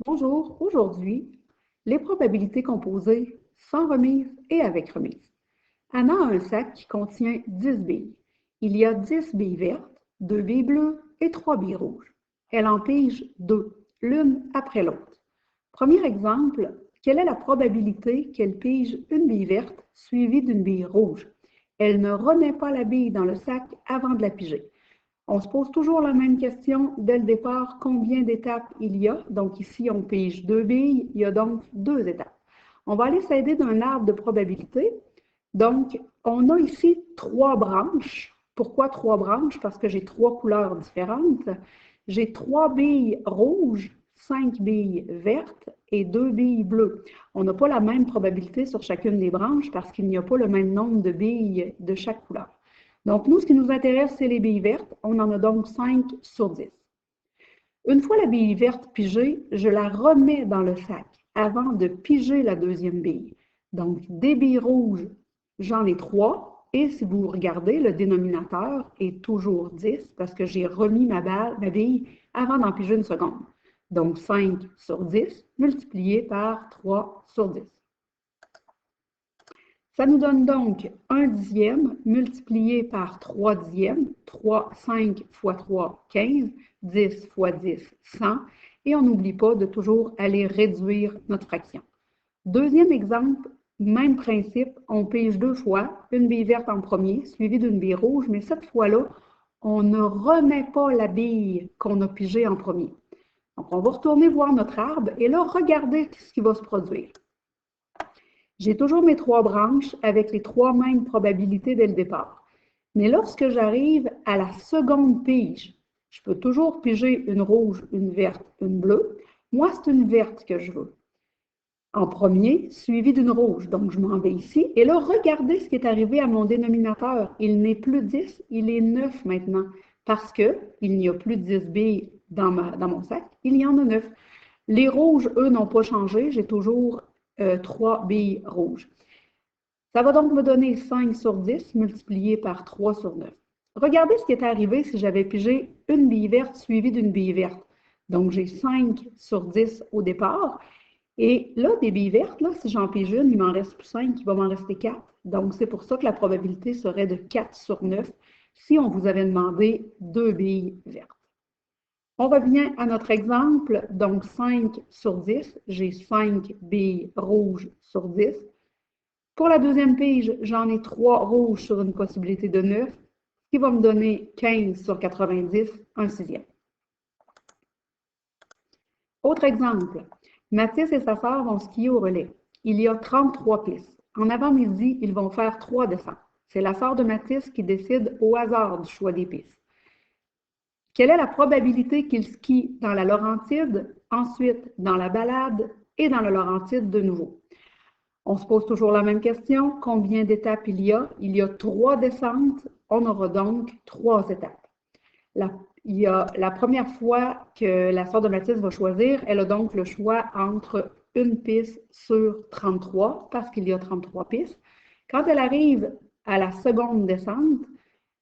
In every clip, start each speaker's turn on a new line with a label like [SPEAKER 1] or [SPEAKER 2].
[SPEAKER 1] Bonjour, aujourd'hui, les probabilités composées sans remise et avec remise. Anna a un sac qui contient 10 billes. Il y a 10 billes vertes, 2 billes bleues et 3 billes rouges. Elle en pige 2, l'une après l'autre. Premier exemple, quelle est la probabilité qu'elle pige une bille verte suivie d'une bille rouge? Elle ne remet pas la bille dans le sac avant de la piger. On se pose toujours la même question dès le départ, combien d'étapes il y a? Donc ici, on pige 2 billes, il y a donc 2 étapes. On va aller s'aider d'un arbre de probabilité. Donc, on a ici 3 branches. Pourquoi 3 branches? Parce que j'ai 3 couleurs différentes. J'ai 3 billes rouges, 5 billes vertes et 2 billes bleues. On n'a pas la même probabilité sur chacune des branches parce qu'il n'y a pas le même nombre de billes de chaque couleur. Donc, nous, ce qui nous intéresse, c'est les billes vertes. On en a donc 5 sur 10. Une fois la bille verte pigée, je la remets dans le sac avant de piger la deuxième bille. Donc, des billes rouges, j'en ai 3. Et si vous regardez, le dénominateur est toujours 10 parce que j'ai remis ma bille avant d'en piger une seconde. Donc, 5 sur 10 multiplié par 3 sur 10. Ça nous donne donc 1 dixième multiplié par 3 dixièmes. 3, 5 fois 3, 15. 10 fois 10, 100. Et on n'oublie pas de toujours aller réduire notre fraction. Deuxième exemple, même principe, on pige 2 fois, une bille verte en premier, suivie d'une bille rouge, mais cette fois-là, on ne remet pas la bille qu'on a pigée en premier. Donc, on va retourner voir notre arbre et là, regardez ce qui va se produire. J'ai toujours mes 3 branches avec les 3 mêmes probabilités dès le départ. Mais lorsque j'arrive à la seconde pige, je peux toujours piger une rouge, une verte, une bleue. Moi, c'est une verte que je veux. En premier, suivi d'une rouge. Donc, je m'en vais ici. Et là, regardez ce qui est arrivé à mon dénominateur. Il n'est plus 10, il est 9 maintenant. Parce qu'il n'y a plus 10 billes dans mon sac, il y en a 9. Les rouges, eux, n'ont pas changé. J'ai toujours 3 billes rouges. Ça va donc me donner 5 sur 10 multiplié par 3 sur 9. Regardez ce qui est arrivé si j'avais pigé une bille verte suivie d'une bille verte. Donc, j'ai 5 sur 10 au départ. Et là, des billes vertes, là, si j'en pige une, il m'en reste plus 5, il va m'en rester 4. Donc, c'est pour ça que la probabilité serait de 4 sur 9 si on vous avait demandé 2 billes vertes. On revient à notre exemple. Donc, 5 sur 10, j'ai 5 billes rouges sur 10. Pour la deuxième pige, j'en ai 3 rouges sur une possibilité de 9, ce qui va me donner 15 sur 90, un sixième. Autre exemple, Mathis et sa sœur vont skier au relais. Il y a 33 pistes. En avant-midi, ils vont faire 3 descentes. C'est la sœur de Mathis qui décide au hasard du choix des pistes. Quelle est la probabilité qu'ils skient dans la Laurentide, ensuite dans la Balade et dans la Laurentide de nouveau? On se pose toujours la même question. Combien d'étapes il y a? Il y a 3 descentes. On aura donc 3 étapes. Il y a la première fois que la sœur de Mathis va choisir, elle a donc le choix entre une piste sur 33 parce qu'il y a 33 pistes. Quand elle arrive à la seconde descente,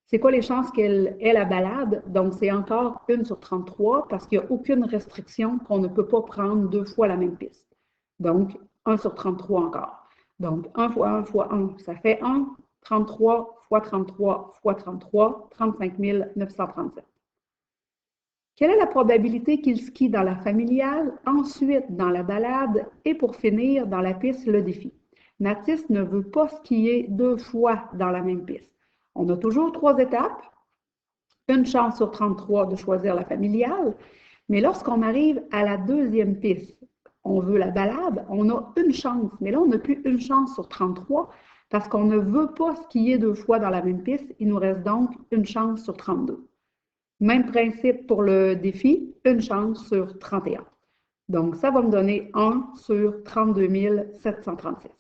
[SPEAKER 1] c'est quoi les chances qu'elle ait la balade? Donc, c'est encore 1 sur 33 parce qu'il n'y a aucune restriction qu'on ne peut pas prendre 2 fois la même piste. Donc, 1 sur 33 encore. Donc, 1 fois 1 fois 1, ça fait 1. 33 fois 33 fois 33, 35 937. Quelle est la probabilité qu'il skie dans la familiale, ensuite dans la balade et pour finir dans la piste le défi? Mathis ne veut pas skier 2 fois dans la même piste. On a toujours 3 étapes, une chance sur 33 de choisir la familiale, mais lorsqu'on arrive à la deuxième piste, on veut la balade, on a une chance, mais là on n'a plus une chance sur 33 parce qu'on ne veut pas skier 2 fois dans la même piste, il nous reste donc une chance sur 32. Même principe pour le défi, une chance sur 31. Donc ça va me donner 1 sur 32 736.